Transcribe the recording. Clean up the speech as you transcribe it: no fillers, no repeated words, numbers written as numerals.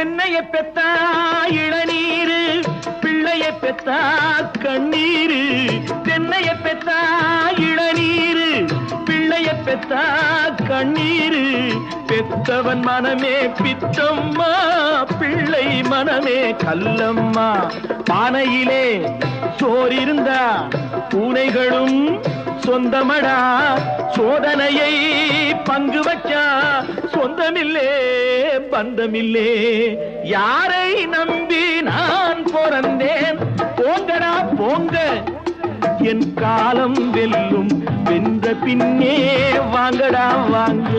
தென்னைய பெத்தா இளநீரு, பிள்ளைய பெத்தா கண்ணீரு. தென்னைய பெத்தா இளநீரு, பிள்ளைய பெத்தா கண்ணீரு. பெத்தவன் மனமே பித்தம்மா, பிள்ளை மனமே கல்லம்மா. பானையிலே சோறிருந்தா பூனைகளும் சொந்தமடா, சோதனையை பங்கு வச்சா சொந்தமில்லே பந்தமில்லே. யாரை நம்பி நான் பிறந்தேன், போங்கடா போங்க, என் காலம் வெல்லும், வென்ற பின்னே வாங்கடா வாங்க.